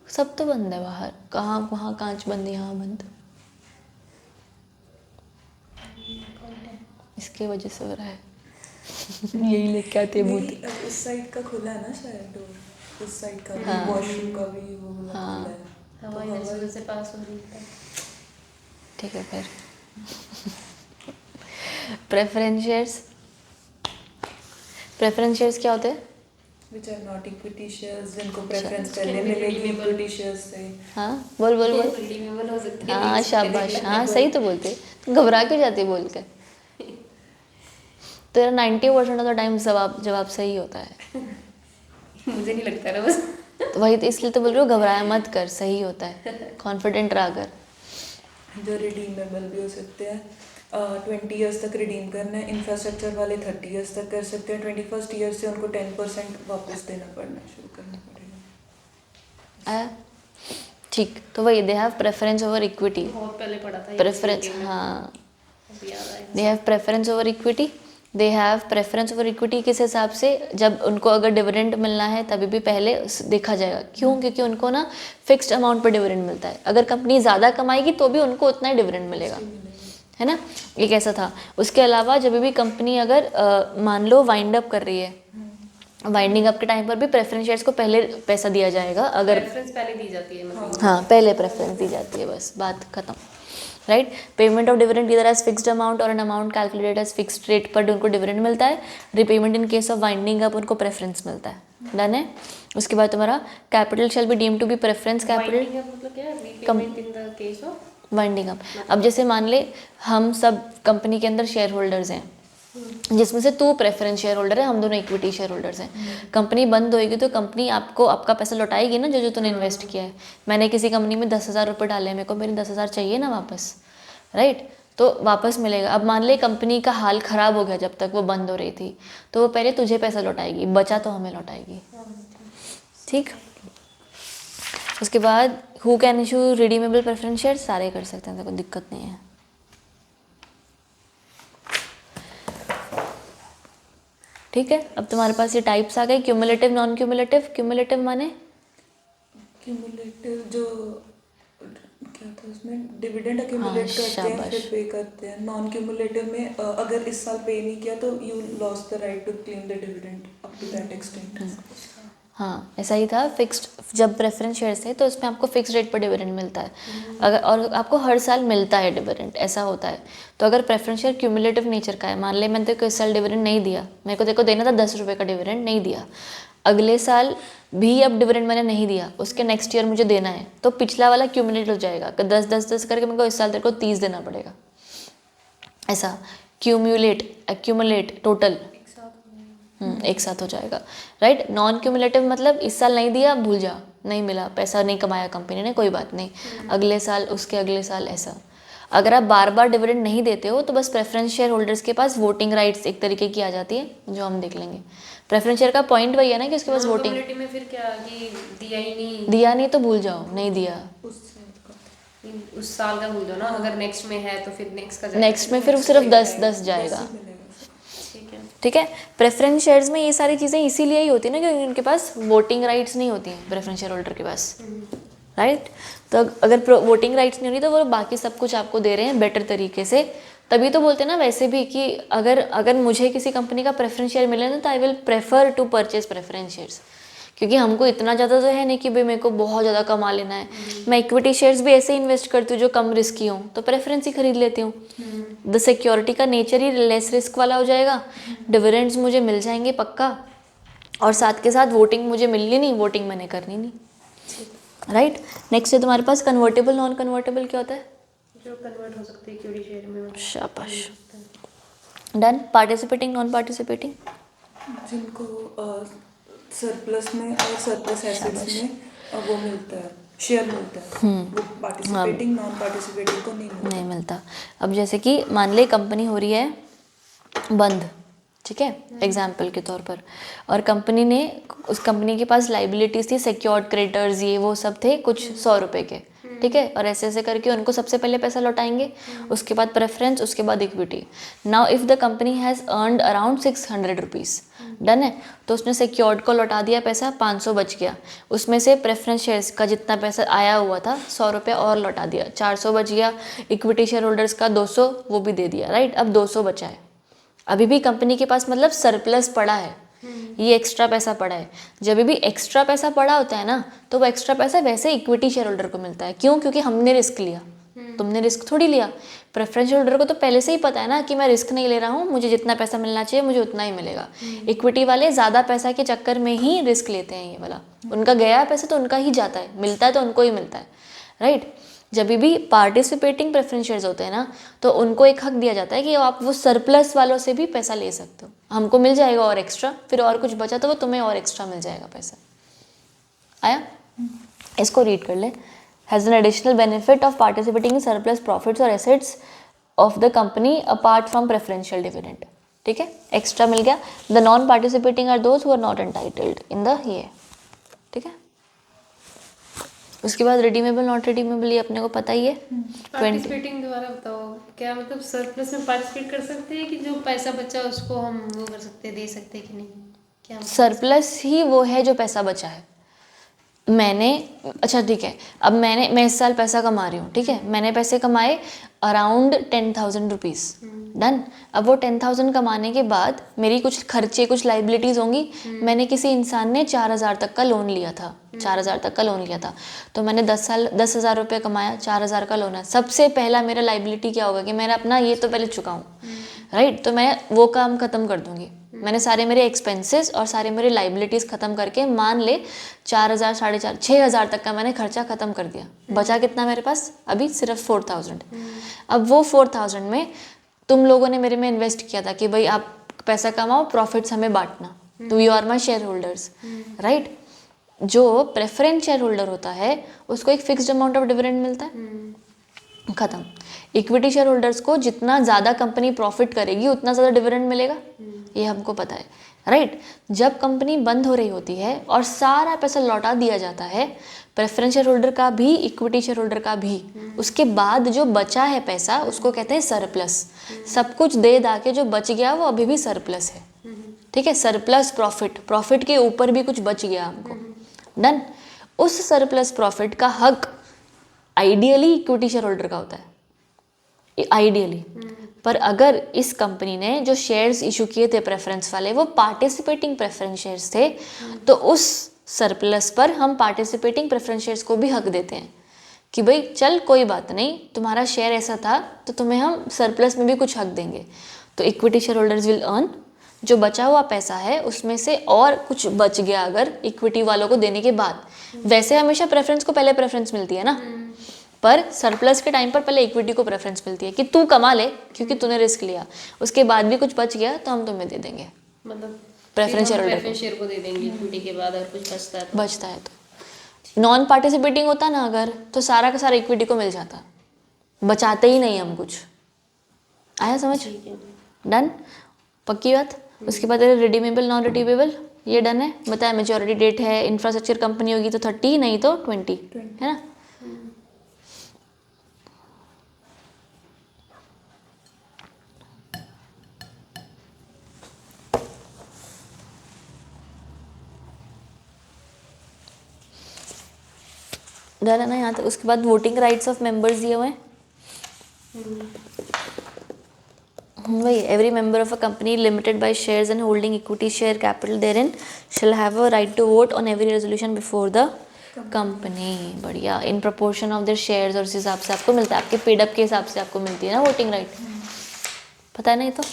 सब तो बंद है बाहर, कहाँ वहाँ कांच बंद, यहाँ बंद, इसके वजह से हो रहा है। यही लेके आते हैं भूत। अब उस साइड का खुला है ना शायद डोर, उस साइड का भी, वॉशरूम का भी वो खुला है, हवा इधर से उधर से पास हो रही है। ठीक है फिर प्रेफरेंस शेयर्स, प्रेफरेंस शेयर्स क्या होते हैं? which are not equity shares, जिनको प्रेफरेंस पहले मिलेगी इक्विटी शेयर्स से। हाँ बोल बोल बोल। रिडीमेबल हो सकते हैं। हाँ शाबाश, हाँ सही तो बोलते, घबरा क्यों जाती है बोल के? तेरा 90% ऑफ द टाइम जवाब सही होता है। मुझे नहीं लगता ना बस। तो वही तो इसलिए तो बोल रही हूँ घबराया मत कर, सही होता है, कॉन्फिडेंट रहा कर। जो रिडीमेबल भी हो सकते हैं, 20 ईयर्स तक रिडीम करना है, इंफ्रास्ट्रक्चर वाले 30 ईयर्स तक कर सकते हैं, 21st ईयर से उनको 10% वापस देना पड़ना शुरू करना पड़ेगा। आया ठीक, तो वही they have preference over equity. बहुत पहले पढ़ा था प्रेफरेंस, हाँ अभी याद आया। They have preference over equity. They have preference over equity किस हिसाब से, जब उनको अगर डिविडेंड मिलना है तभी भी पहले देखा जाएगा, क्यों? क्योंकि उनको ना फिक्स्ड अमाउंट पर डिविडेंड मिलता है, अगर कंपनी ज़्यादा कमाएगी तो भी उनको उतना ही डिविडेंड मिलेगा, है ना, एक ऐसा था। उसके अलावा जब भी कंपनी अगर मान लो वाइंड अप कर रही है, वाइंडिंग अप के टाइम पर भी प्रेफरेंस शेयर्स को पहले पैसा दिया जाएगा, अगर प्रेफरेंस पहले दी जाती है मतलब। हाँ पहले प्रेफरेंस दी जाती है, बस बात खत्म। राइट, पेमेंट ऑफ डिविडेंड इधर एज फिक्स्ड अमाउंट और an amount calculated as fixed rate पर उनको डिविडेंड मिलता है। Repayment in case of winding up उनको प्रेफरेंस मिलता है। डन है। उसके बाद तुम्हारा capital shall be deemed to be preference capital मतलब क्या है? Repayment in the case of winding up. अब जैसे मान ले हम सब कंपनी के अंदर शेयर होल्डर्स हैं, जिसमें से तू प्रेफरेंस शेयर होल्डर है, हम दोनों इक्विटी शेयर होल्डर्स हैं। कंपनी बंद होएगी तो कंपनी आपको आपका पैसा लौटाएगी ना, जो जो तूने इन्वेस्ट किया है। मैंने किसी कंपनी में 10,000 रुपये डाले, मेरे को मेरे 10,000 चाहिए ना वापस, राइट, तो वापस मिलेगा। अब मान ले कंपनी का हाल ख़राब हो गया जब तक वो बंद हो रही थी, तो वो पहले तुझे पैसा लौटाएगी, बचा तो हमें लौटाएगी। ठीक, उसके बाद who can issue redeemable preference share, सारे कर सकते हैं, तो कोई दिक्कत नहीं है। ठीक है, अब तुम्हारे पास ये टाइप्स आ गए, क्यूमुलेटिव, नॉन क्यूमुलेटिव। क्यूमुलेटिव माने क्यूमुलेटिव जो क्या था उसमें, डिविडेंड अक्यूमुलेट करते हैं फिर पे करते हैं। नॉन क्यूमुलेटिव में अगर इस साल पे नहीं किया तो you lost the right to claim the dividend up to that extent. हाँ ऐसा ही था। फिक्स्ड जब प्रेफरेंस शेयर्स थे तो उसमें आपको फिक्स रेट पर डिविडेंड मिलता है, अगर और आपको हर साल मिलता है डिविडेंड, ऐसा होता है। तो अगर प्रेफरेंस शेयर क्यूमुलेटिव नेचर का है, मान ले मैंने तेरे को इस साल डिविडेंड नहीं दिया, मेरे को तेरे को देना था 10 रुपये का डिविडेंड, नहीं दिया, अगले साल भी अब डिविडेंड मैंने नहीं दिया, उसके नेक्स्ट ईयर मुझे देना है, तो पिछला वाला क्यूमुलेट हो जाएगा, 10-10-10 करके मेरे को इस साल तेरे को 30 देना पड़ेगा। ऐसा क्यूमुलेट, एक्यूमुलेट, टोटल एक साथ हो जाएगा। राइट, नॉन क्यूमुलेटिव मतलब इस साल नहीं दिया, भूल जा, नहीं मिला, पैसा नहीं कमाया कंपनी ने, कोई बात नहीं, अगले साल, उसके अगले साल, ऐसा। अगर आप बार बार डिविडेंड नहीं देते हो तो बस प्रेफरेंस शेयर होल्डर्स के पास वोटिंग राइट्स एक तरीके की आ जाती है, जो हम देख लेंगे। प्रेफरेंस शेयर का पॉइंट वही है ना कि उसके पास वोटिंग, कम्युनिटी में फिर क्या कि दिया ही नहीं, दिया नहीं तो भूल जाओ, नहीं दिया उस साल का भूल दो ना, अगर नेक्स्ट में है तो फिर नेक्स्ट का नेक्स्ट में फिर सिर्फ 10 जाएगा। ठीक है। ठीक है, प्रेफरेंस शेयर्स में ये सारी चीज़ें इसीलिए ही होती है ना, क्योंकि उनके पास वोटिंग राइट्स नहीं होती हैं प्रेफरेंस शेयर होल्डर के पास, राइट। तो अगर वोटिंग राइट्स नहीं होती तो वो बाकी सब कुछ आपको दे रहे हैं बेटर तरीके से, तभी तो बोलते हैं ना वैसे भी कि अगर मुझे किसी कंपनी का प्रेफरेंस शेयर मिले ना तो I will prefer to purchase preference shares, क्योंकि हमको इतना ज़्यादा तो है नहीं कि भाई मेरे को बहुत ज़्यादा कमा लेना है। मैं इक्विटी शेयर्स भी ऐसे इन्वेस्ट करती हूँ जो कम रिस्की हों, तो प्रेफरेंस ही खरीद लेती हूँ। द सिक्योरिटी का नेचर ही लेस रिस्क वाला हो जाएगा, डिविडेंड्स मुझे मिल जाएंगे पक्का, और साथ के साथ वोटिंग मुझे मिलनी नहीं, वोटिंग मैंने करनी नहीं, राइट। नेक्स्ट है तुम्हारे पास कन्वर्टेबल। नॉन कन्वर्टेबल क्या होता है? जो कन्वर्ट हो सकते हैं इक्विटी शेयर में। शाबाश, डन। पार्टिसिपेटिंग, नॉन पार्टिसिपेटिंग, जिनको सरप्लस में और सरप्लस एसेट्स में वो मिलता है, शेयर मिलता है, वो पार्टिसिपेटिंग नॉन पार्टिसिपेटिंग को नहीं मिलता। अब जैसे कि मान ले कंपनी हो रही है बंद, ठीक है, एग्जाम्पल के तौर पर, और कंपनी ने, उस कंपनी के पास लाइबिलिटीज थी, सिक्योर्ड क्रेडिटर्स ये वो सब थे कुछ 100 रुपए के, ठीक है, और ऐसे ऐसे करके उनको सबसे पहले पैसा लौटाएंगे, उसके बाद प्रेफरेंस, उसके बाद equity. Now if the company has earned around 600 rupees, done है, तो उसने सिक्योर्ड को लौटा दिया पैसा, 500 बच गया, उसमें से प्रेफरेंस शेयर्स का जितना पैसा आया हुआ था 100 रुपये और लौटा दिया, 400 बच गया, इक्विटी शेयर होल्डर्स का 200 वो भी दे दिया, राइट। अब 200 बचा है, अभी भी कंपनी के पास मतलब सरप्लस पड़ा है, ये एक्स्ट्रा पैसा पड़ा है। जब भी एक्स्ट्रा पैसा पड़ा होता है ना, तो वो एक्स्ट्रा पैसा वैसे इक्विटी शेयर होल्डर को मिलता है। क्यों? क्योंकि हमने रिस्क लिया, तुमने रिस्क थोड़ी लिया। प्रेफरेंस होल्डर को तो पहले से ही पता है ना कि मैं रिस्क नहीं ले रहा हूँ, मुझे जितना पैसा मिलना चाहिए मुझे उतना ही मिलेगा। इक्विटी वाले ज़्यादा पैसा के चक्कर में ही रिस्क लेते हैं, ये वाला उनका गया पैसा तो उनका ही जाता है, मिलता है तो उनको ही मिलता है, राइट। जब भी पार्टिसिपेटिंग प्रेफरेंस शेयर्स होते हैं ना, तो उनको एक हक दिया जाता है कि आप वो सरप्लस वालों से भी पैसा ले सकते हो, हमको मिल जाएगा और एक्स्ट्रा, फिर और कुछ बचा तो वो तुम्हें और एक्स्ट्रा मिल जाएगा पैसा। आया? इसको रीड कर ले। Has an additional benefit of participating in surplus profits और assets of the company apart from preferential dividend, ठीक है, एक्स्ट्रा मिल गया। The non participating are those who are not entitled in the ये, ठीक है। उसके बाद रिडीमेबल, नॉट रिडीमेबल, ये अपने को पता ही है। पार्टिसिपेटिंग दोबारा बताओ, क्या मतलब सरप्लस में पार्टिसिपेट कर सकते हैं कि जो पैसा बचा उसको हम वो कर सकते हैं, दे सकते हैं कि नहीं, क्या मतलब? सरप्लस ही वो है जो पैसा बचा है। मैंने, अच्छा ठीक है, अब मैं इस साल पैसा कमा रही हूँ, ठीक है, मैंने पैसे कमाए अराउंड 10,000 रुपीज़, डन। अब वो 10,000 कमाने के बाद मेरी कुछ खर्चे, कुछ लाइबिलिटीज़ होंगी। मैंने किसी इंसान ने 4,000 तक का लोन लिया था, 4,000 तक का लोन लिया था, तो मैंने 10,000 रुपये कमाया, 4,000 का लोन है। सबसे पहला मेरा लाइबिलिटी क्या होगा कि मैंने अपना ये तो पहले चुकाऊँ, राइट। तो मैं वो काम ख़त्म कर दूँगी। मैंने सारे मेरे एक्सपेंसेस और सारे मेरे लाइबिलिटीज़ ख़त्म करके, मान ले 4,000, 4,500, 6,000 तक का मैंने खर्चा ख़त्म कर दिया। बचा कितना मेरे पास? अभी सिर्फ 4,000। अब वो 4,000 में तुम लोगों ने मेरे में इन्वेस्ट किया था कि भाई आप पैसा कमाओ, प्रॉफिट्स हमें बांटना, तो you are my share holders, right. जो प्रेफरेंस शेयर होल्डर होता है उसको एक फिक्स्ड अमाउंट ऑफ डिविडेंड मिलता है, खत्म। इक्विटी शेयर होल्डर्स को जितना ज़्यादा कंपनी प्रॉफिट करेगी उतना ज़्यादा डिविडेंड मिलेगा, ये हमको पता है, राइट। जब कंपनी बंद हो रही होती है और सारा पैसा लौटा दिया जाता है, प्रेफरेंस शेयर होल्डर का भी, इक्विटी शेयर होल्डर का भी, उसके बाद जो बचा है पैसा उसको कहते हैं सरप्लस। सब कुछ दे दा के जो बच गया वो अभी भी सरप्लस है, ठीक है, सरप्लस प्रॉफिट, प्रॉफिट के ऊपर भी कुछ बच गया हमको, डन। उस सरप्लस प्रॉफिट का हक आइडियली इक्विटी शेयर होल्डर का होता है, आइडियली। पर अगर इस कंपनी ने जो शेयर्स इशू किए थे प्रेफरेंस वाले, वो पार्टिसिपेटिंग प्रेफरेंस शेयर्स थे, तो उस सरप्लस पर हम पार्टिसिपेटिंग प्रेफरेंस शेयर्स को भी हक देते हैं कि भाई चल कोई बात नहीं, तुम्हारा शेयर ऐसा था तो तुम्हें हम सरप्लस में भी कुछ हक देंगे। तो equity share holders will earn, जो बचा हुआ पैसा है उसमें से और कुछ बच गया अगर इक्विटी वालों को देने के बाद। वैसे हमेशा प्रेफरेंस को पहले प्रेफरेंस मिलती है ना, पर सरप्लस के टाइम पर पहले इक्विटी को प्रेफरेंस मिलती है कि तू कमा ले क्योंकि तूने रिस्क लिया, उसके बाद भी कुछ बच गया तो हम तुम्हें दे देंगे, मतलब प्रेफरेंस शेयर को दे देंगे इक्विटी के बाद, अगर कुछ बचता है तो। बचता है तो। नॉन पार्टिसिपेटिंग होता ना अगर, तो सारा का सारा इक्विटी को मिल जाता, बचाते ही नहीं हम कुछ। आया समझ? ठीक है। डन? पक्की बात। उसके बाद रिडीमेबल नॉन रिडीमेबल, ये डन है। बताया मेजोरिटी डेट है, इंफ्रास्ट्रक्चर कंपनी होगी तो 30 नहीं तो 20 है ना। डन है ना यहाँ तक। उसके बाद वोटिंग राइट्स ऑफ मेंबर्स दिए हुए हैं। वही every member of a company limited by shares and holding equity share capital therein shall have a right to vote on every resolution before the company. बढ़िया। In proportion of their shares, और उस हिसाब से आपको मिलता है, आपके paid up के हिसाब से आपको मिलती है ना वोटिंग राइट। पता है ना ये तो।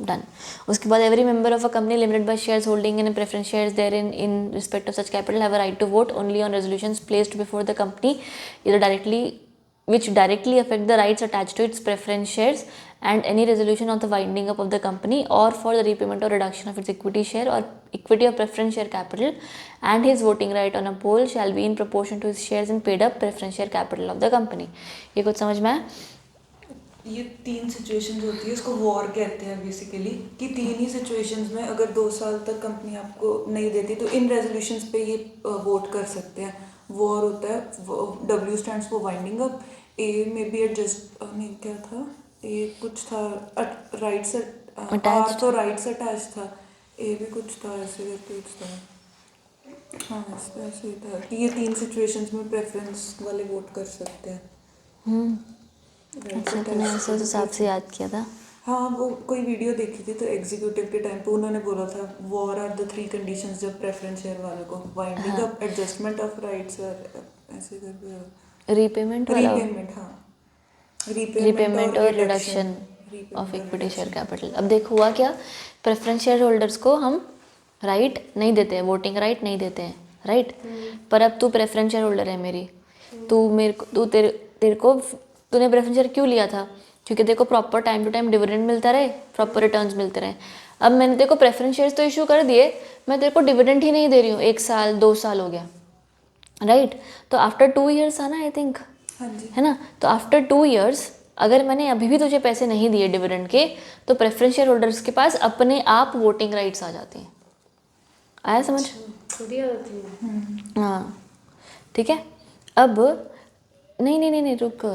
डन। उसके बाद every member of a company limited by shares holding in preference shares therein in respect of such capital have a right to vote only on resolutions placed before the company either directly which directly affect the rights attached to its preference shares and any resolution of the winding up of the company or for the repayment or reduction of its equity share or equity or preference share capital and his voting right on a poll shall be in proportion to his shares in paid up preference share capital of the company। ये कुछ समझ में आया? ये 3 situations होती है, इसको war कहते हैं बेसिकली, कि 3 ही सिचुएशंस में अगर 2 साल तक कंपनी आपको नहीं देती तो इन रेजोल्यूशंस पे ये वोट कर सकते हैं। वॉर होता है, W stands for winding up, A में भी एडजस्ट नहीं, क्या था, A कुछ था राइट्स Attached। तो राइट्स अटैच था, A भी कुछ था ऐसे करके कुछ था। हाँ ऐसे ही था कि ये 3 सिचुएशंस में प्रेफरेंस वाले वोट कर सकते हैं। अच्छा, तूने ऐसे उस हिसाब से याद किया था। हाँ, वो कोई वीडियो देखी थी तो एग्जीक्यूटिव के टाइम पे उन्होंने बोला था वॉर आर द 3 कंडीशंस जब प्रेफरेंस शेयर वाले को winding up, adjustment of rights और ऐसे करके रीपेमेंट रीपेमेंट। हाँ, रीपेमेंट और reduction of equity share capital. अब देख हुआ क्या, प्रेफरेंस शेयर होल्डर्स को हम राइट नहीं देते हैं, वोटिंग राइट नहीं देते हैं, राइट। पर अब तू प्रेफरेंस शेयर होल्डर है मेरी, तू मेरे को तेरे को तूने प्रेफरेंस शेयर क्यों लिया था? क्योंकि तेरे को proper time to time dividend मिलता रहे, प्रॉपर रिटर्न्स मिलते रहे। अब मैंने तेरे को प्रेफरेंस शेयर्स तो इशू कर दिए, मैं तेरे को डिविडेंड ही नहीं दे रही हूँ, 1 साल 2 साल हो गया, राइट। तो आफ्टर 2 ईयर्स आना आई थिंक, हाँ जी, है ना। तो आफ्टर 2 ईयर्स अगर मैंने अभी भी तुझे पैसे नहीं दिए डिविडेंड के, तो प्रेफरेंस शेयर होल्डर्स के पास अपने आप वोटिंग राइट्स आ जाती हैं। आया समझ? बढ़िया होती है। हाँ ठीक है। अब नहीं रुक,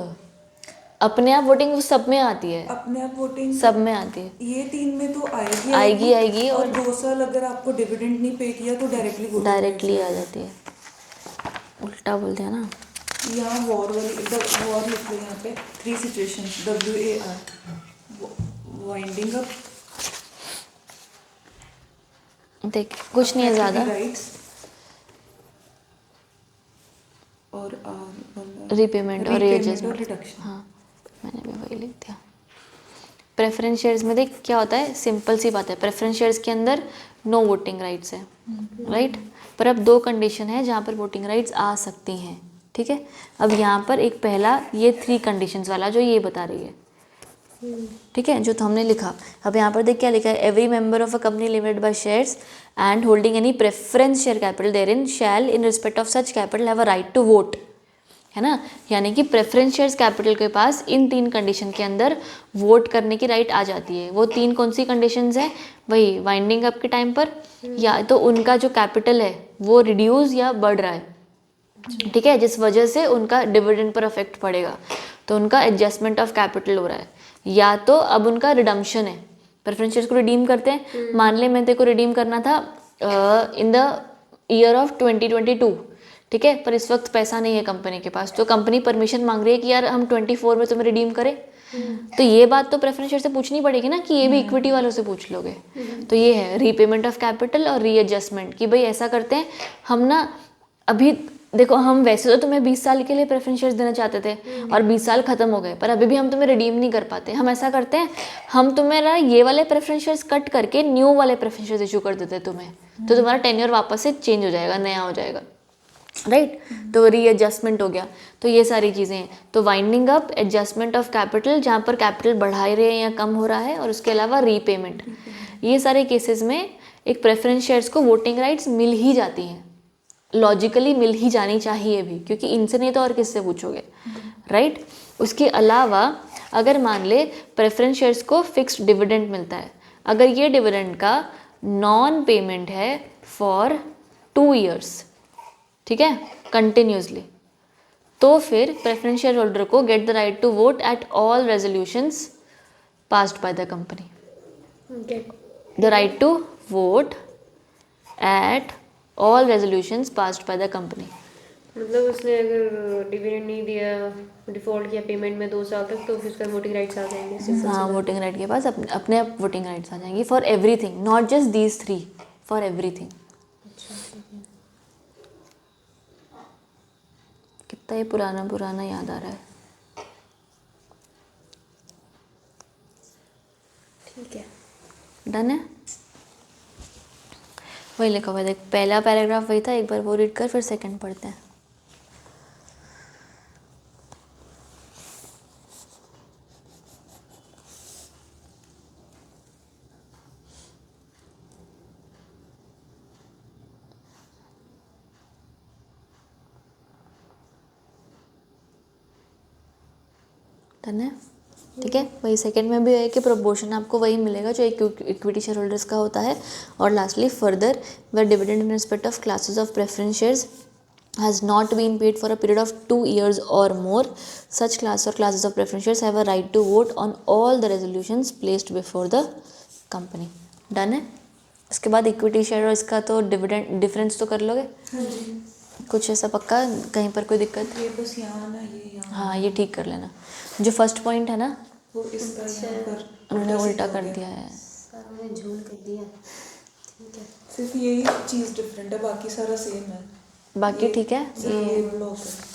अपने आप वोटिंग सब में आती है, अपने आप वोटिंग सब में आती है। ये 3 में तो आएगी और 2 साल अगर आपको डिविडेंड नहीं पे किया तो डायरेक्टली आ जाती है। उल्टा बोल दिया ना। यहाँ वॉर वाली वॉर लिख लो यहाँ पे 3 सिचुएशंस WAR, वाइंडिंग अप, देख कुछ नहीं है ज़्यादा, राइट्स और रीपेमेंट और रीएडजस्टमेंट। रिडक्शन। हाँ मैंने भी वही लिख दिया। प्रेफरेंस शेयर्स में देख क्या होता है, सिंपल सी बात है, प्रेफरेंस शेयर्स के अंदर नो वोटिंग राइट्स है, राइट। पर अब 2 कंडीशन है जहाँ पर वोटिंग राइट्स आ सकती हैं, ठीक है। अब यहाँ पर एक पहला ये 3 कंडीशंस वाला जो ये बता रही है, ठीक है, जो तो हमने लिखा। अब यहाँ पर देख क्या लिखा है, every member of a company limited by shares and holding any preference share capital therein shall in respect of such capital have a right to vote, है ना। यानी कि प्रेफरेंस शेयर्स कैपिटल के पास इन 3 कंडीशन के अंदर वोट करने की right आ जाती है। वो 3 कौन सी कंडीशंस हैं? वही वाइंडिंग अप के टाइम पर, या तो उनका जो कैपिटल है वो रिड्यूस या बढ़ रहा है, ठीक है, जिस वजह से उनका डिविडेंड पर अफेक्ट पड़ेगा, तो उनका एडजस्टमेंट ऑफ कैपिटल हो रहा है, या तो अब उनका रिडम्पशन है, प्रेफरेंस शेयर्स को रिडीम करते हैं। मान ले मैं तेरे को रिडीम करना था इन द ईयर ऑफ 2022, ठीक है, पर इस वक्त पैसा नहीं है कंपनी के पास, तो कंपनी परमिशन मांग रही है कि यार हम 24 में तुम्हें रिडीम करें। तो ये बात तो प्रेफरेंस शेयर से पूछनी पड़ेगी ना, कि ये भी इक्विटी वालों से पूछ लोगे। तो ये है रीपेमेंट ऑफ कैपिटल और रीएडजस्टमेंट, कि भाई ऐसा करते हैं हम ना, अभी देखो हम वैसे तो तुम्हें 20 साल के लिए प्रेफरेंस शेयर्स देना चाहते थे और 20 साल खत्म हो गए, पर अभी भी हम तुम्हें रिडीम नहीं कर पाते। हम ऐसा करते हैं, हम तुम्हारा ये वाले प्रेफरेंस शेयर्स कट करके न्यू वाले प्रेफरेंस शेयर्स इशू कर देते हैं तुम्हें, तो तुम्हारा टेन्योर वापस से चेंज हो जाएगा, नया हो जाएगा, राइट। तो रीएडजस्टमेंट हो गया। तो ये सारी चीज़ें हैं। तो winding up, adjustment of capital जहाँ पर कैपिटल बढ़ा रहे हैं या कम हो रहा है, और उसके अलावा रीपेमेंट, ये सारे केसेस में एक प्रेफरेंस शेयर्स को वोटिंग राइट्स मिल ही जाती हैं, लॉजिकली मिल ही जानी चाहिए भी, क्योंकि इनसे नहीं तो और किससे पूछोगे, राइट। उसके अलावा अगर मान ले प्रेफरेंस शेयर्स को फिक्स्ड डिविडेंड मिलता है, अगर ये डिविडेंड का नॉन पेमेंट है फॉर 2 ईयर्स, ठीक है, कंटिन्यूसली, तो फिर प्रेफरेंस शेयर होल्डर को get the right to vote at all resolutions passed by the company. The right to vote at all resolutions passed by the company. मतलब उसने अगर dividend नहीं दिया, डिफॉल्ट किया पेमेंट में 2 साल तक, तो फिर उसका वोटिंग राइट्स आ जाएंगे। हाँ, वोटिंग राइट के पास अपने आप वोटिंग राइट्स आ जाएंगी for everything, not just these 3, for everything. कितना ये पुराना पुराना याद आ रहा है। ठीक है, डन है। वही लिखा हुआ है, देख पहला पैराग्राफ वही था, एक बार वो रीड कर फिर सेकंड पढ़ते हैं। डन है, ठीक है। वही सेकंड में भी है कि प्रोपोर्शन आपको वही मिलेगा जो इक्विटी शेयर होल्डर्स का होता है। और lastly further where dividend in respect of classes of preference shares has not been paid for a period of 2 years or more, such class or classes of preference shares have a right to vote on all the resolutions placed before the company. Done है। उसके बाद equity share और इसका तो dividend difference तो कर लोगे? हाँ जी। कुछ ऐसा पक्का, कहीं पर कोई दिक्कत? ये बस यहाँ ना, ये यहाँ। हाँ, ये ठीक कर लेना। जो फर्स्ट पॉइंट है ना, वो इसका यहाँ पर उन्होंने उल्टा कर दिया है। सारा में झोल कर दिया। ठीक है, सिर्फ यही चीज़ डिफरेंट है, बाकी सारा सेम है। बाकी ठीक है। ये ब्लॉक है।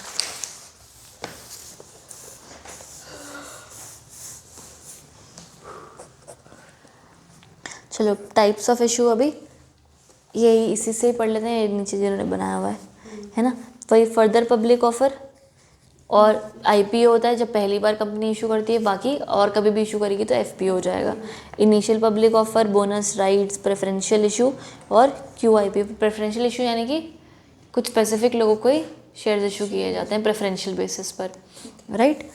चलो टाइप्स ऑफ इशू अभी यही इसी से ही पढ़ लेते हैं, नीचे जिन्होंने बनाया हुआ है ना। वही फर्दर पब्लिक ऑफर और आईपीओ होता है जब पहली बार कंपनी इशू करती है, बाकी और कभी भी इशू करेगी तो एफपीओ हो जाएगा। Initial public offer, bonus rights, preferential issue और क्यूआईपी। प्रेफरेंशियल इशू यानी कि कुछ स्पेसिफिक लोगों को ही शेयर्स इशू किए जाते हैं प्रेफरेंशियल बेसिस पर, राइट।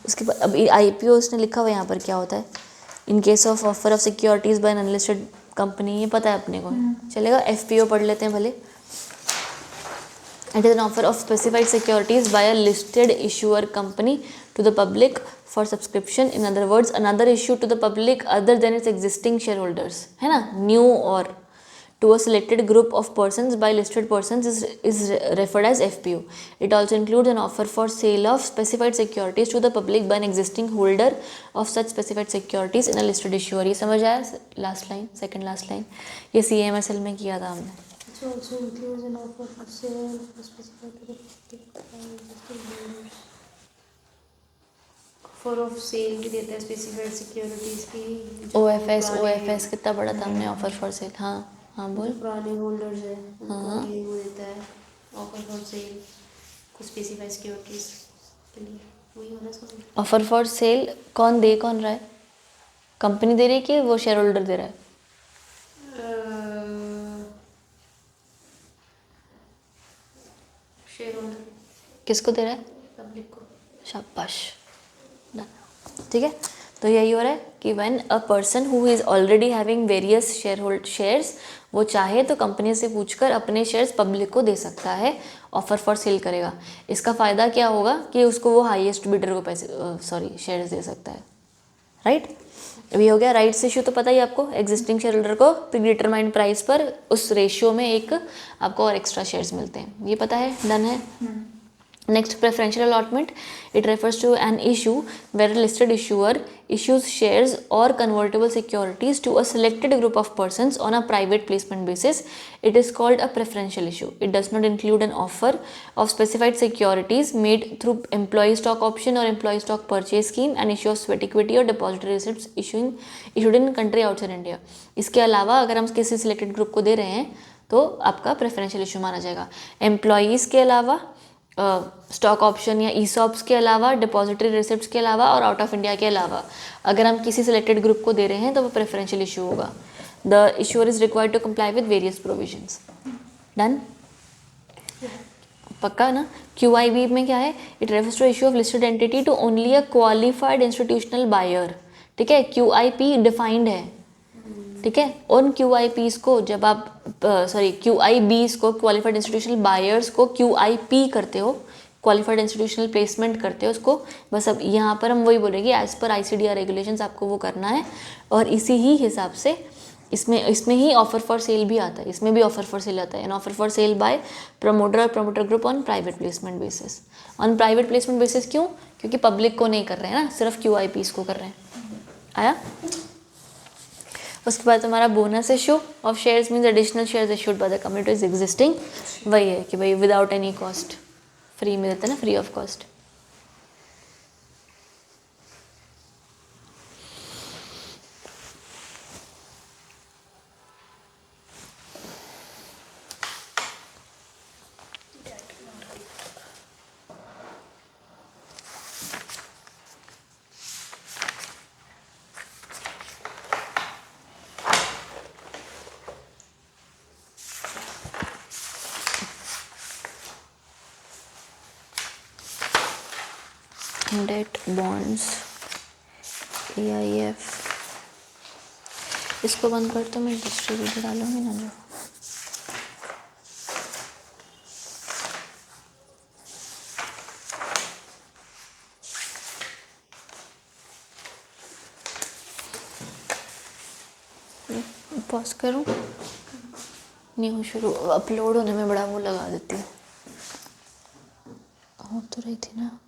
उसके बाद अब आईपीओ उसने लिखा हुआ यहाँ पर क्या होता है। In case of offer of securities by an unlisted company, ये पता है अपने को, चलेगा। एफपीओ पढ़ लेते हैं भले। It is an offer of specified securities by a listed issuer company to the public for subscription. In other words, another issue to the public other than its existing shareholders, है ना, new or to a selected group of persons by listed persons is referred as FPO. It also includes an offer for sale of specified securities to the public by an existing holder of such specified securities in a listed issuer. ये समझ आया? Last line, second last line, ये CMSL में किया था हमने। It also includes an offer for sale specified to the public by existing holders. Offer of sale भी देता है specified securities की। OFS कितना बड़ा था हमने, ऑफर फॉर सेल। हाँ हाँ बोल। पुराने होल्डर्स है, हाँ। उनको ये वो देता है ऑफर फॉर सेल कुछ स्पेसिफाइड सिक्योरिटीज के लिए, वही होना चाहिए। ऑफर फॉर सेल कौन दे, कौन रहा है? कंपनी दे रही है कि वो शेयर होल्डर दे रहा है? शेयर होल्डर किसको दे रहा है? पब्लिक को। शाबाश, ठीक है। तो यही हो रहा है कि when a person who is already having various shares, वो चाहे तो कंपनी से पूछकर अपने शेयर्स पब्लिक को दे सकता है, ऑफर फॉर सेल करेगा। इसका फ़ायदा क्या होगा कि उसको वो हाईएस्ट बिडर को शेयर्स दे सकता है, राइट। अभी हो गया राइट्स इशू, तो पता ही आपको, एग्जिस्टिंग शेयर होल्डर को प्री डिटरमाइंड प्राइस पर उस रेशियो में एक आपको और एक्स्ट्रा शेयर्स मिलते हैं, ये पता है। डन है। Next, preferential allotment. It refers to an issue where listed issuer issues shares or convertible securities to a selected group of persons on a private placement basis. It is called a preferential issue. It does not include an offer of specified securities made through employee stock option or employee stock purchase scheme, and issue of sweat equity or depository receipts issued in country outside India. इसके अलावा अगर हम किसी selected group को दे रहे हैं तो आपका प्रेफरेंशियल इशू माना जाएगा। एम्प्लॉयज़ के अलावा, स्टॉक ऑप्शन या ईसॉप्स के अलावा, डिपॉजिटरी रिसिप्ट्स के अलावा और आउट ऑफ इंडिया के अलावा अगर हम किसी सिलेक्टेड ग्रुप को दे रहे हैं तो वो प्रेफरेंशियल इशू होगा। The issuer is required to comply with various provisions. Done. पक्का ना? QIB में क्या है? It refers to issue of listed entity to only a qualified institutional buyer, ठीक है? QIP डिफाइंड है, ठीक है? उन QIPs को जब आप QIBs को, क्वालिफाइड इंस्टीट्यूशनल बायर्स को QIP करते हो, क्वालिफाइड इंस्टीट्यूशनल प्लेसमेंट करते हो उसको, बस अब यहाँ पर हम वही बोलेंगे एज पर ICDR रेगुलेशंस आपको वो करना है। और इसी ही हिसाब से इसमें ही ऑफर फॉर सेल भी आता है, इसमें भी ऑफर फॉर सेल आता है, an offer for sale by promoter और promoter group on private placement basis. On private placement basis क्यों? क्योंकि पब्लिक को नहीं कर रहे हैं ना, सिर्फ QIPs को कर रहे हैं। आया? उसके बाद हमारा bonus issue of shares means additional shares issued by the company two is existing. वही है कि भाई विदाउट एनी कॉस्ट, फ्री में देते हैं ना, free of cost. Debt bonds AIF, इसको बंद कर तो मैं डिस्ट्रीब्यूटर डालूंगी ना जो। पॉज करूं? न्यू शुरू, अपलोड होने में बड़ा वो लगा देती है। हो तो रही थी ना।